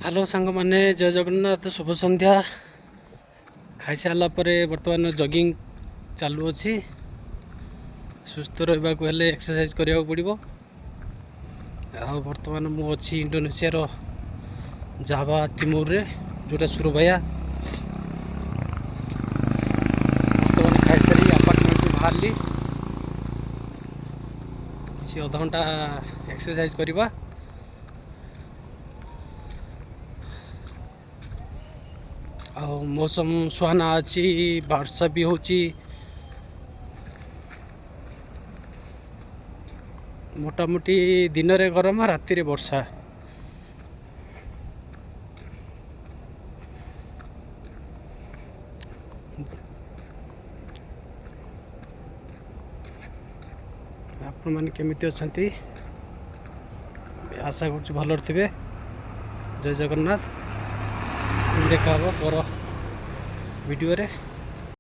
Hello सांग माने जय जगन्नाथ शुभ संध्या। खाई सारा बर्तमान जगिंग चालू अच्छी सुस्थ रहा एक्सरसाइज करने पड़ो। बर्तमान मु अच्छी इंडोनेशिया रो जावा तिमूर रे जोटा सुरभाया। बर्तमान खाई सारी आपार्टमेंट बाहर किसी अध घंटा एक्सरसाइज करवा। मौसम सुहाना अच्छी वर्षा भी होची मोटामोटी दिन रे गरम राति रे वर्षा। आपण माने केमिति अछंती आशा करछु भलर थिबे। जय जगन्नाथ। देखा पर वीडियो रे।